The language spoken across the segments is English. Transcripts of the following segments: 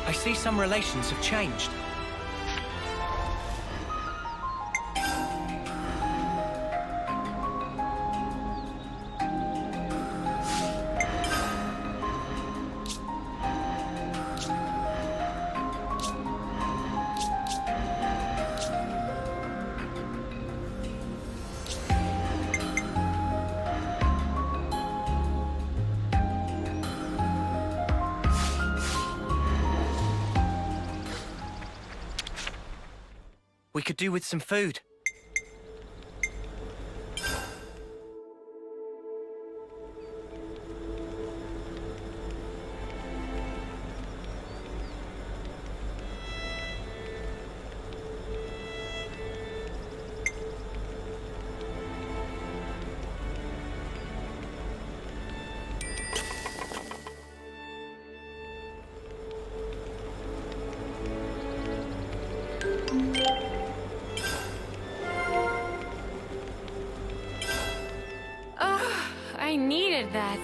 I see some relations have changed. We could do with some food. I needed that.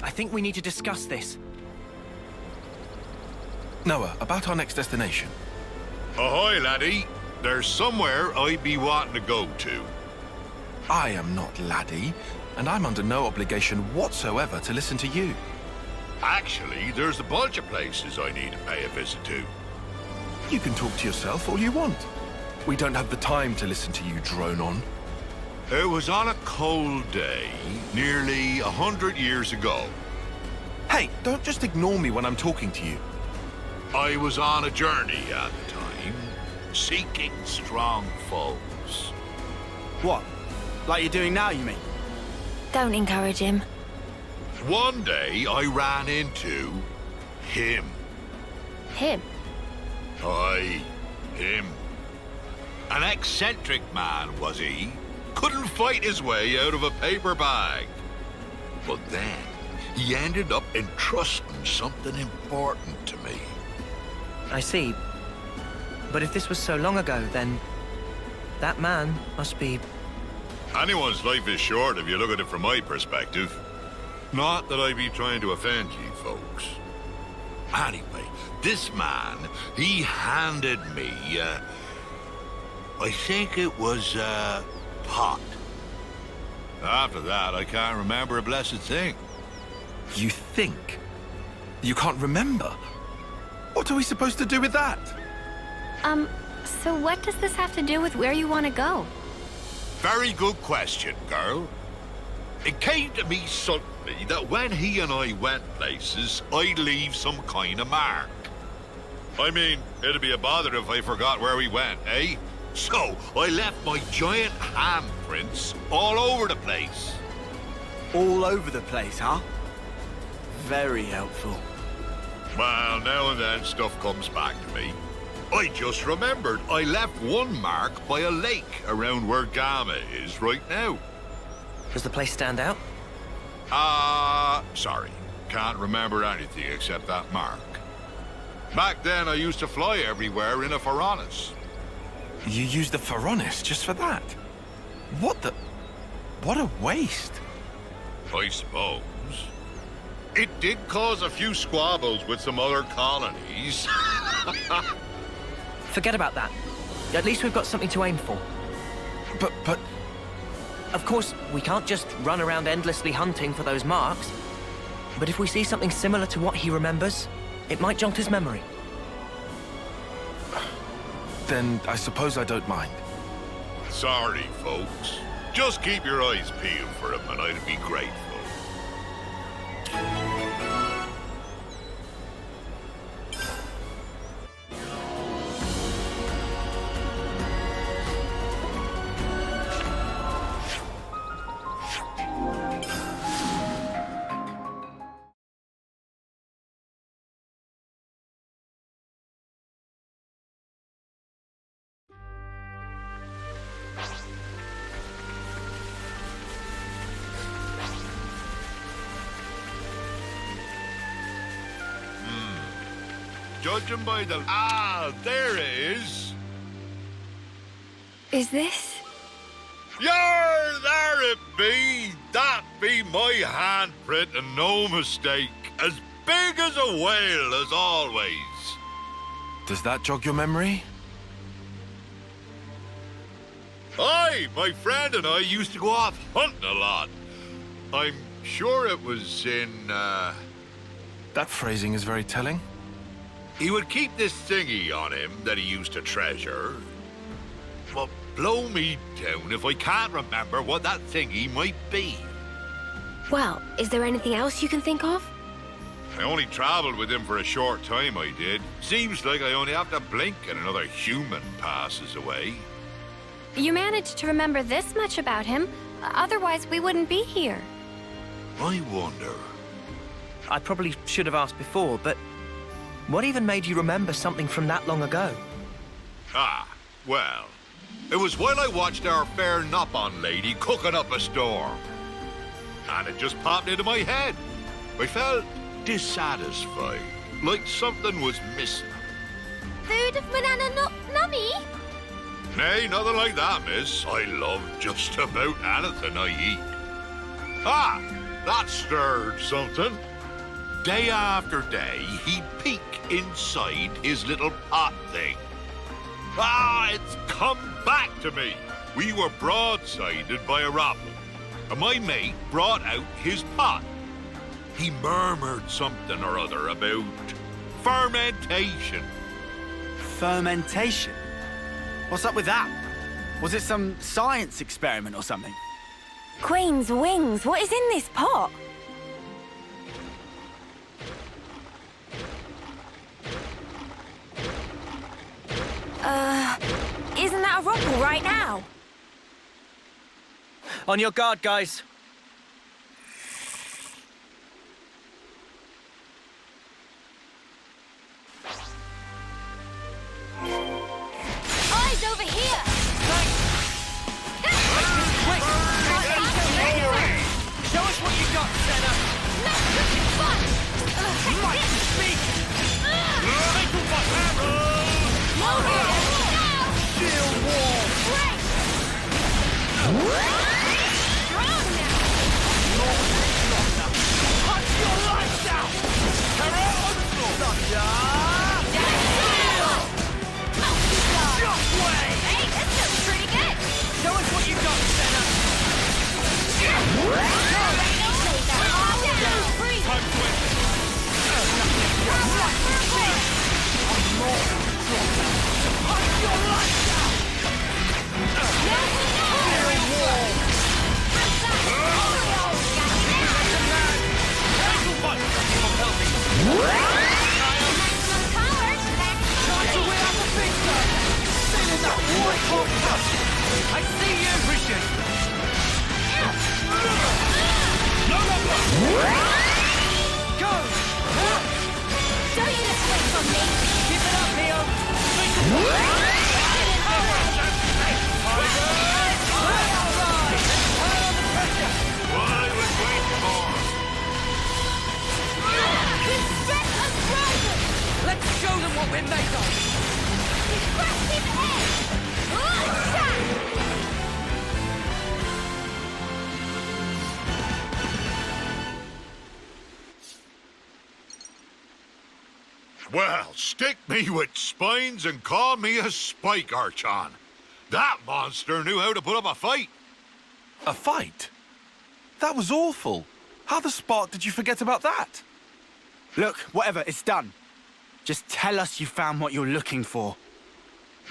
I think we need to discuss this. Noah, about our next destination. Ahoy, laddie. There's somewhere I'd be wanting to go to. I am not laddie, and I'm under no obligation whatsoever to listen to you. Actually, there's a bunch of places I need to pay a visit to. You can talk to yourself all you want. We don't have the time to listen to you drone on. It was on a cold day, nearly 100 years ago. Hey, don't just ignore me when I'm talking to you. I was on a journey at the time, seeking strong foes. What? Like you're doing now, you mean? Don't encourage him. One day, I ran into him. Him? Aye, him. An eccentric man, was he? Couldn't fight his way out of a paper bag. But then, he ended up entrusting something important to me. I see. But if this was so long ago, then that man must be... Anyone's life is short if you look at it from my perspective. Not that I be trying to offend you folks. Anyway, this man, he handed me, I think it was a pot. After that, I can't remember a blessed thing. You think? You can't remember? What are we supposed to do with that? So what does this have to do with where you want to go? Very good question, girl. It came to me suddenly that when he and I went places, I'd leave some kind of mark. I mean, it'd be a bother if I forgot where we went, eh? So, I left my giant handprints all over the place. All over the place, huh? Very helpful. Well, now and then stuff comes back to me. I just remembered I left one mark by a lake around where Gamma is right now. Does the place stand out? Sorry. Can't remember anything except that mark. Back then, I used to fly everywhere in a Pharaonis. You used the Pharaonis just for that? What the... What a waste. I suppose. It did cause a few squabbles with some other colonies. Forget about that. At least we've got something to aim for. But... Of course, we can't just run around endlessly hunting for those marks. But if we see something similar to what he remembers, it might jog his memory. Then I suppose I don't mind. Sorry, folks. Just keep your eyes peeled for him and I'd be grateful. Judging by the... Ah, there it is. Is this? Yar, there it be. That be my handprint and no mistake. As big as a whale as always. Does that jog your memory? Aye, my friend and I used to go off hunting a lot. I'm sure it was in, That phrasing is very telling. He would keep this thingy on him that he used to treasure. But blow me down if I can't remember what that thingy might be. Well, is there anything else you can think of? I only traveled with him for a short time, I did. Seems like I only have to blink and another human passes away. You managed to remember this much about him. Otherwise, we wouldn't be here. I wonder. I probably should have asked before, but what even made you remember something from that long ago? Ah, well, it was while I watched our fair Nopon lady cooking up a storm. And it just popped into my head. I felt dissatisfied, like something was missing. Food of banana nummy? Nay, nothing like that, miss. I love just about anything I eat. Ah, that stirred something. Day after day, he'd peek inside his little pot thing. Ah, it's come back to me. We were broadsided by a robin, and my mate brought out his pot. He murmured something or other about fermentation. Fermentation? What's up with that? Was it some science experiment or something? Queen's wings, what is in this pot? Isn't that a rubble right now? On your guard, guys. Eyes over here! Show us what you got, Senna. Might speak. Fatal one. Steel wall. Strong now! Punch your lights out. Terror onslaught. Shockwave. Hey, this feels pretty good! Show us what you got, Senna. Time to win. Punch your lights out. I see you! Christian! No longer! Go! Don't you just wait for me! Keep it up, Leo! What I was waiting for. His strength is rising! Let's show them what we're made of! Press his head! Well, stick me with spines and call me a spike archon. That monster knew how to put up a fight. A fight? That was awful. How the spark did you forget about that? Look, whatever, it's done. Just tell us you found what you're looking for.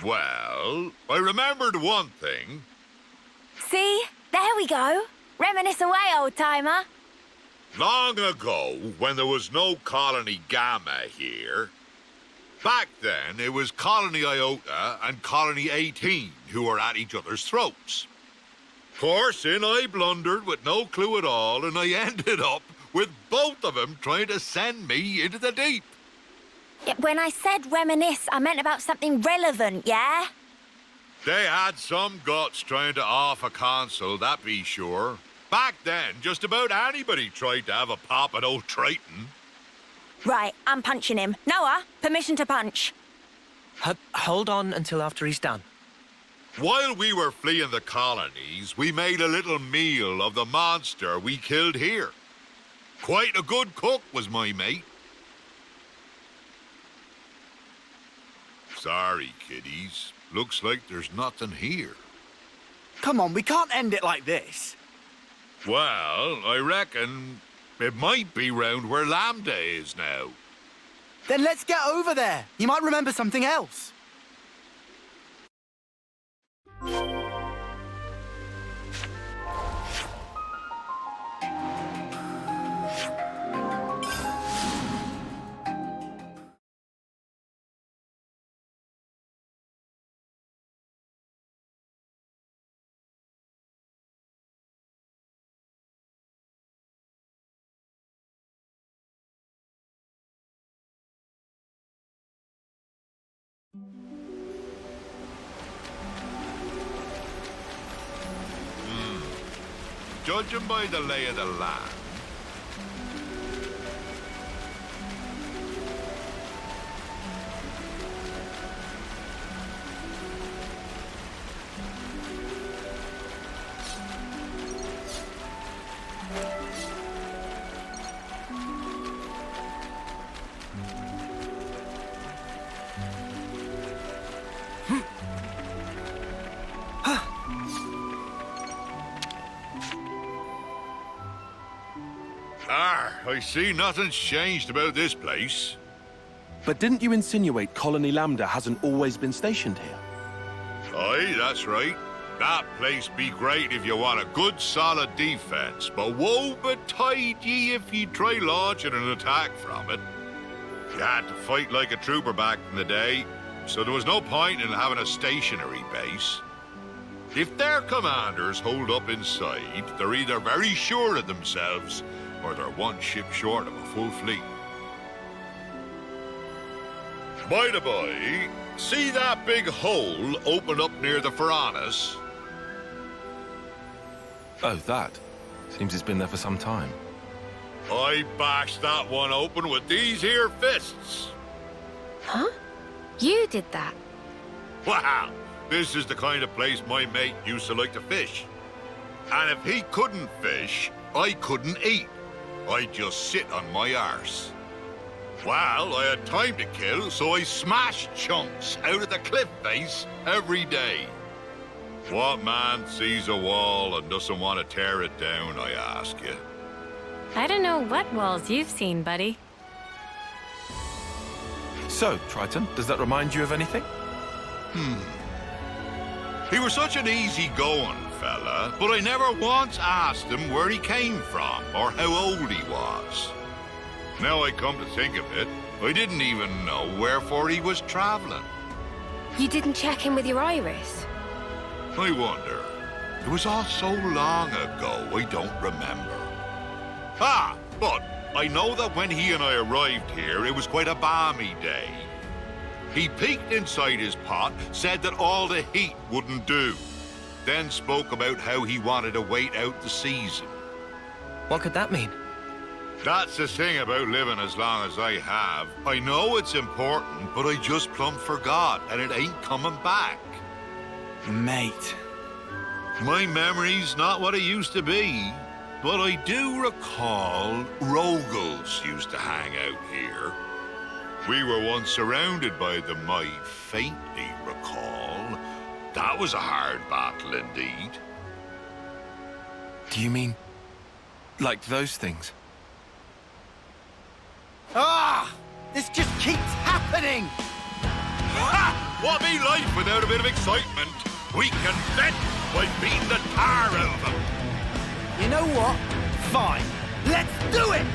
Well, I remembered one thing. See? There we go. Reminisce away, old-timer. Long ago, when there was no Colony Gamma here, back then it was Colony Iota and Colony 18 who were at each other's throats. Of course, in I blundered with no clue at all, and I ended up with both of them trying to send me into the deep. When I said reminisce, I meant about something relevant, yeah? They had some guts trying to off a console, that be sure. Back then, just about anybody tried to have a pop at old Triton. Right, I'm punching him. Noah, permission to punch. Hold on until after he's done. While we were fleeing the colonies, we made a little meal of the monster we killed here. Quite a good cook was my mate. Sorry, kiddies. Looks like there's nothing here. Come on, we can't end it like this. Well, I reckon it might be round where Lambda is now. Then let's get over there. You might remember something else. Judging by the lay of the land, I see nothing's changed about this place. But didn't you insinuate Colony Lambda hasn't always been stationed here? Aye, that's right. That place be great if you want a good solid defense, but woe betide ye if you try launching an attack from it. You had to fight like a trooper back in the day, so there was no point in having a stationary base. If their commanders hold up inside, they're either very sure of themselves or they're one ship short of a full fleet. By the by, see that big hole open up near the Piranhas? Oh, that. Seems it's been there for some time. I bashed that one open with these here fists. Huh? You did that? Wow, this is the kind of place my mate used to like to fish. And if he couldn't fish, I couldn't eat. I'd just sit on my arse. Well, I had time to kill, so I smashed chunks out of the cliff face every day. What man sees a wall and doesn't want to tear it down, I ask you? I don't know what walls you've seen, buddy. So, Triton, does that remind you of anything? He was such an easy-going fella, but I never once asked him where he came from or how old he was. Now I come to think of it, I didn't even know wherefore he was traveling. You didn't check in with your iris? I wonder. It was all so long ago, I don't remember. Ah, but I know that when he and I arrived here, it was quite a balmy day. He peeked inside his pot, said that all the heat wouldn't do, then spoke about how he wanted to wait out the season. What could that mean? That's the thing about living as long as I have. I know it's important, but I just plumb forgot, and it ain't coming back. Mate. My memory's not what it used to be, but I do recall Rogals used to hang out here. We were once surrounded by them, I faintly recall. That was a hard battle indeed. Do you mean... like those things? Ah! This just keeps happening! Ha! What be life without a bit of excitement? We can vent by beating the tar out of them. You know what? Fine. Let's do it!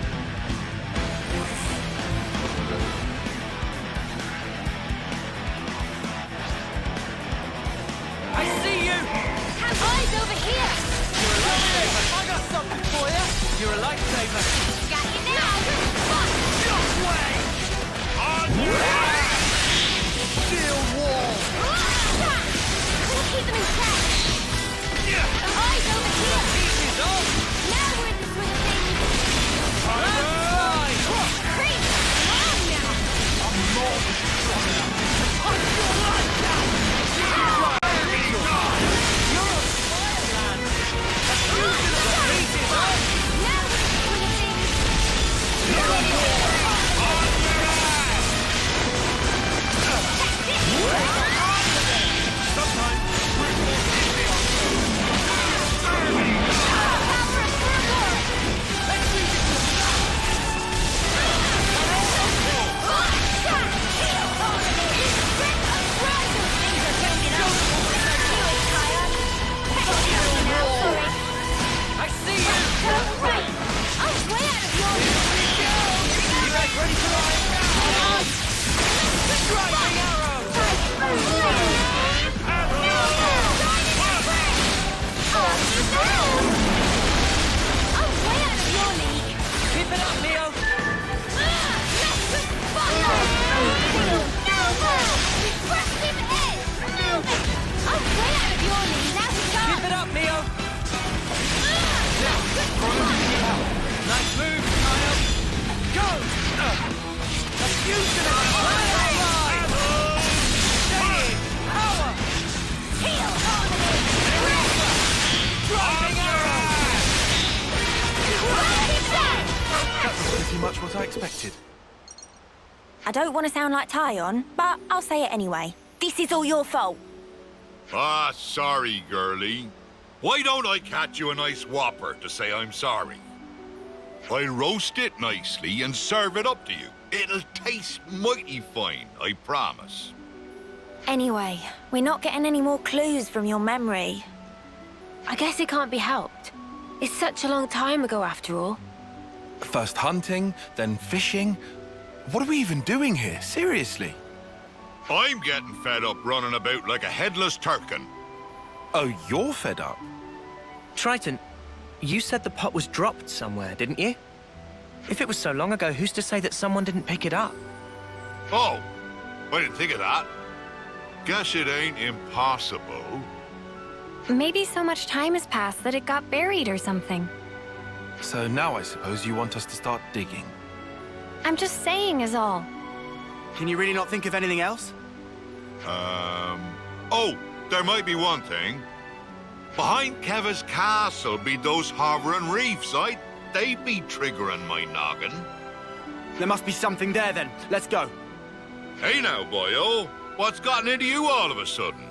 I see you! Have eyes over here! You're a lifesaver! I got something for you! You're a lifesaver! Got you now! Shockwave! Steel wall! We'll keep them in check! Eyes over here! Pieces off! Now we're in the swing of things! pretty much what I expected. I don't want to sound like Tyon, but I'll say it anyway. This is all your fault. Ah, sorry, girlie. Why don't I catch you a nice whopper to say I'm sorry? I'll roast it nicely and serve it up to you. It'll taste mighty fine, I promise. Anyway, we're not getting any more clues from your memory. I guess it can't be helped. It's such a long time ago after all. First hunting, then fishing. What are we even doing here? Seriously? I'm getting fed up running about like a headless turkin. Oh, you're fed up? Triton, you said the pot was dropped somewhere, didn't you? If it was so long ago, who's to say that someone didn't pick it up? Oh, I didn't think of that. Guess it ain't impossible. Maybe so much time has passed that it got buried or something. So now I suppose you want us to start digging. I'm just saying is all. Can you really not think of anything else? Oh, there might be one thing. Behind Keva's castle be those hovering reefs, they be triggering my noggin. There must be something there then. Let's go. Hey now, boyo. What's gotten into you all of a sudden?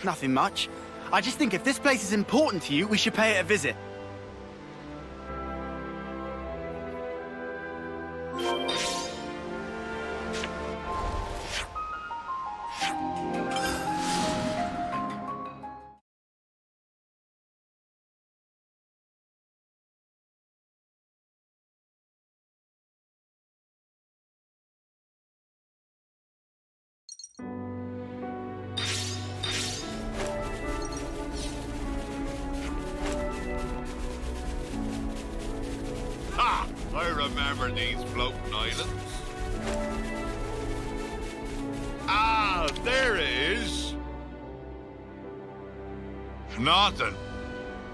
Nothing much. I just think if this place is important to you, we should pay it a visit. Ha! I remember these floating islands. Ah, there it is. Nothing.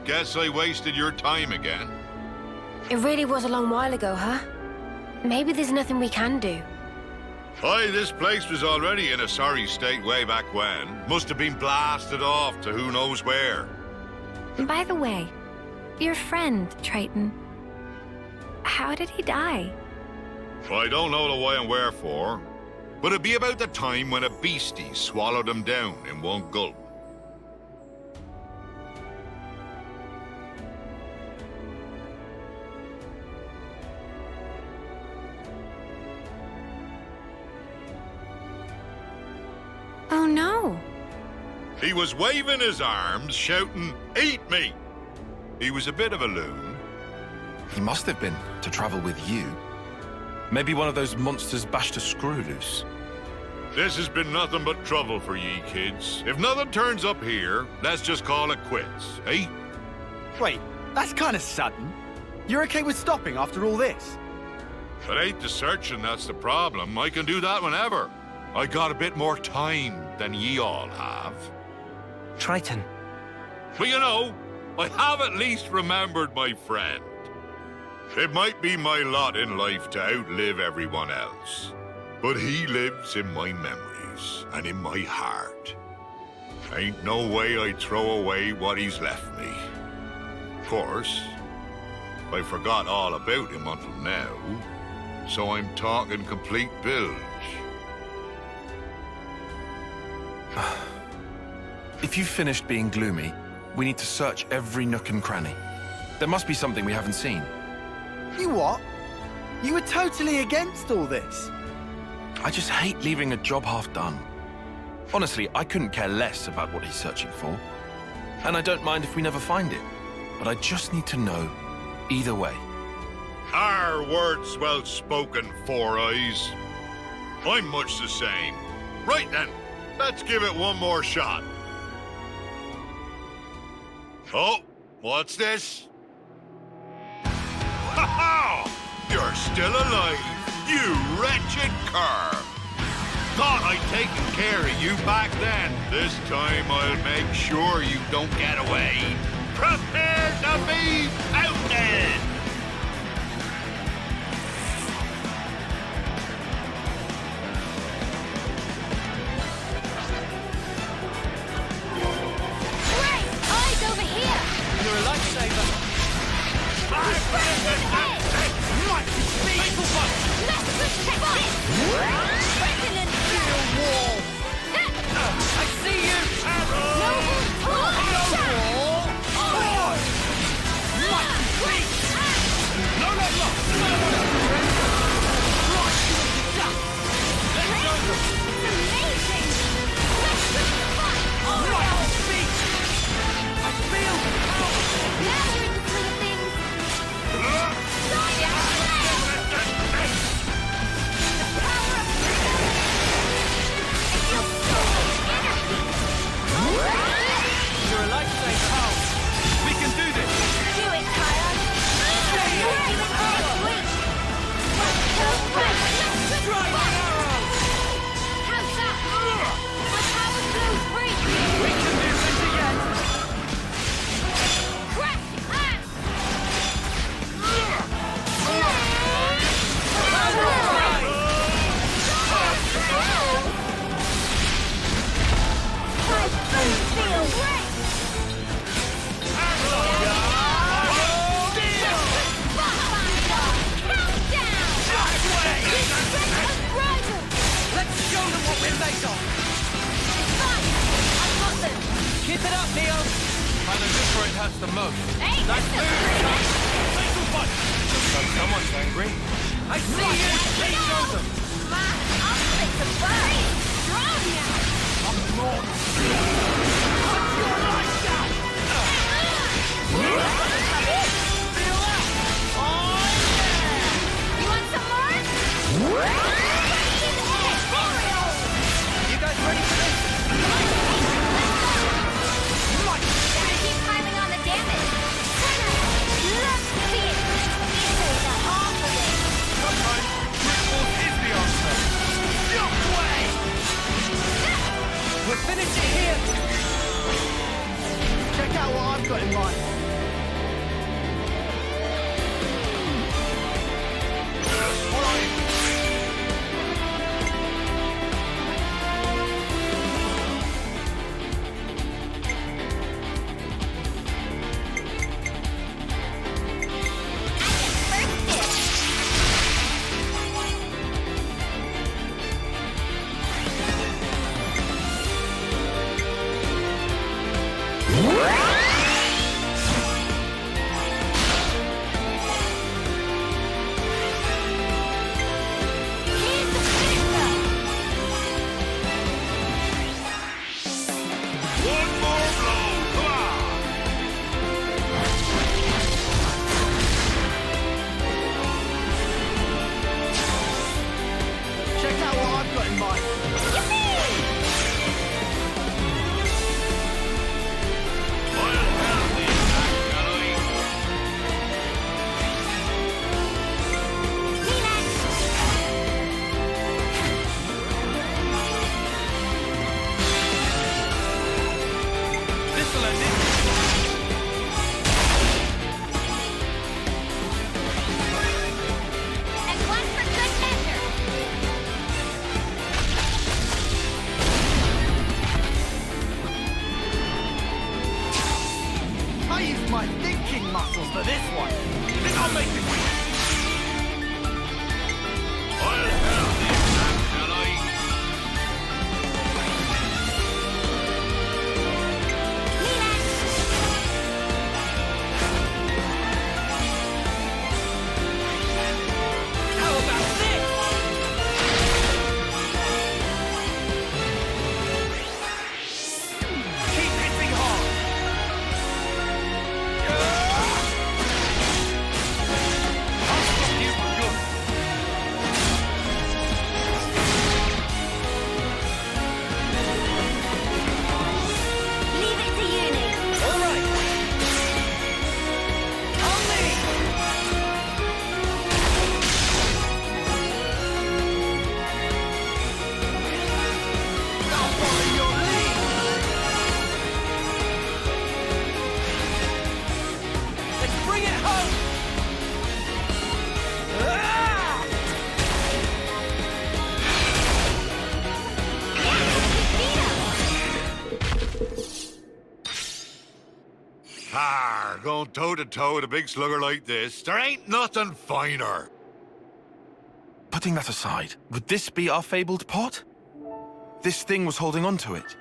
Guess I wasted your time again. It really was a long while ago, huh? Maybe there's nothing we can do. Aye, this place was already in a sorry state way back when. Must have been blasted off to who knows where. By the way, your friend, Triton, how did he die? I don't know the why and wherefore, but it'd be about the time when a beastie swallowed him down in one gulp. Oh no. He was waving his arms, shouting, "Eat me!" He was a bit of a loon. He must have been, to travel with you. Maybe one of those monsters bashed a screw loose. This has been nothing but trouble for ye kids. If nothing turns up here, let's just call it quits, eh? Wait, that's kind of sudden. You're okay with stopping after all this? It ain't the searching that's the problem. I can do that whenever. I got a bit more time than ye all have. Triton, But you know, I have at least remembered my friend. It might be my lot in life to outlive everyone else, but he lives in my memories and in my heart. Ain't no way I'd throw away what he's left me. Of course, I forgot all about him until now, so I'm talking complete bilge. If you've finished being gloomy, we need to search every nook and cranny. There must be something we haven't seen. You what? You were totally against all this. I just hate leaving a job half done. Honestly, I couldn't care less about what he's searching for. And I don't mind if we never find it. But I just need to know either way. Our words well spoken, Four Eyes. I'm much the same. Right then, let's give it one more shot. Oh, what's this? Ha ha! You're still alive, you wretched cur! Thought I'd taken care of you back then. This time I'll make sure you don't get away. Prepare to be pounded! You're a lifesaver. Right, hurts the most. Hey, that's still pretty good. Fatal punch! Looks like someone's angry. I see you! They show them! Man, I'll take the bird. Strong now. I'm not. What's your life shot? You want some more? You guys ready for this? Gotta keep piling on the damage. Let's see it. This is the half of it. Sometimes brute force is the answer. No way! We'll finish it here! Check out what I've got in mind. One more blow! Come on! Check out what I've got in mind. I'll have the attack, shall I? This'll end it. And one for good measure. I used my thinking muscles for this one. Think I'll make it quick. I'll have the attack, shall I? How about this? Keep hitting hard. I'll stop you for good. Leave it to uni. All right. On me! I'll follow your lead. Let's bring it home! Ah! Going toe-to-toe with a big slugger like this, there ain't nothing finer. Putting that aside, would this be our fabled pot? This thing was holding on to it.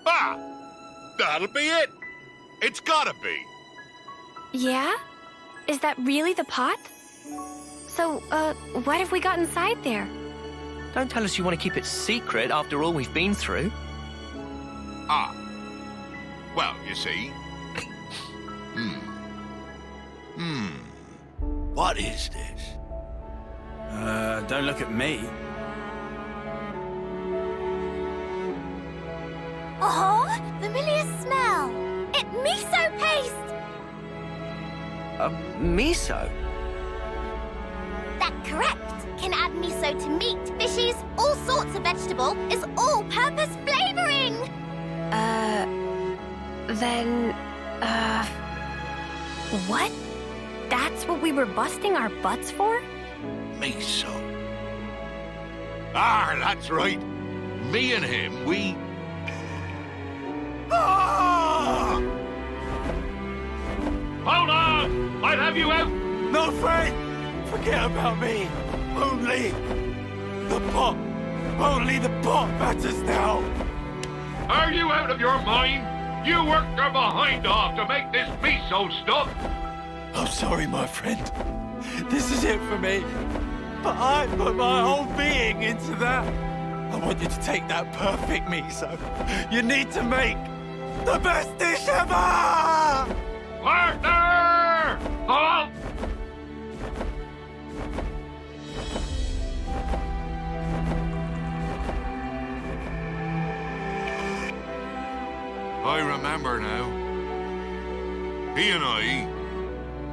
Ah! That'll be it! It's gotta be! Yeah? Is that really the pot? So, what have we got inside there? Don't tell us you want to keep it secret after all we've been through. Ah. Well, you see. What is this? Don't look at me. Oh, familiar smell. It's miso paste. Miso? That correct. Can add miso to meat, fishes, all sorts of vegetable. It's all-purpose flavoring. What? That's what we were busting our butts for? Miso. Ah, that's right. Me and him, we... Ah! Hold on! I'll have you out! No, Frank! Forget about me. Only the pot. Only the pot matters now. Are you out of your mind? You worked your behind off to make this miso stuff. I'm sorry, my friend. This is it for me. But I put my whole being into that. I want you to take that perfect miso. You need to make the best dish ever! Partner! Hello? I remember now. He and I,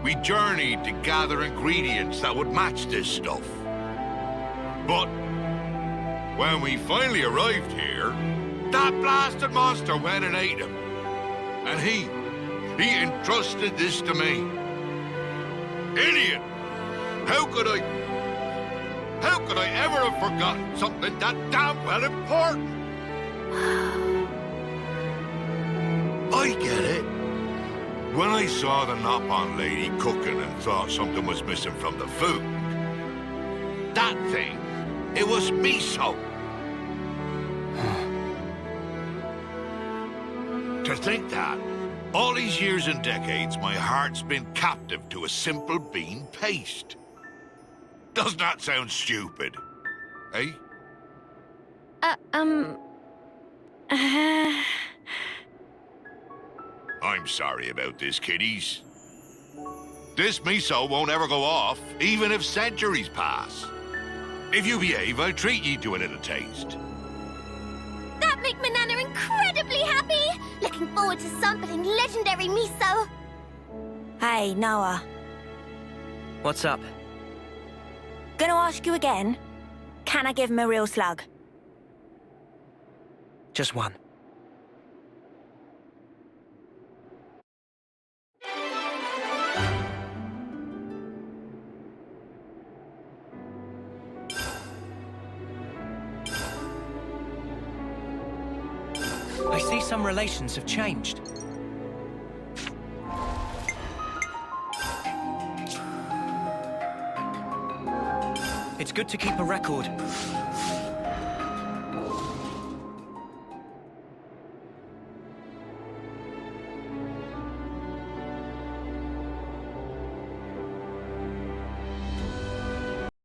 we journeyed to gather ingredients that would match this stuff. But when we finally arrived here, that blasted monster went and ate him. And he entrusted this to me. Idiot! How could I ever have forgotten something that damn well important? I get it. When I saw the Nopon lady cooking and thought something was missing from the food, that thing, it was miso. To think that, all these years and decades, my heart's been captive to a simple bean paste. Doesn't that sound stupid? Eh? I'm sorry about this, kiddies. This miso won't ever go off, even if centuries pass. If you behave, I'll treat ye to a little taste. That make my Nana incredibly happy! Looking forward to sampling legendary miso. Hey, Noah. What's up? Gonna ask you again. Can I give him a real slug? Just one. I see some relations have changed. It's good to keep a record.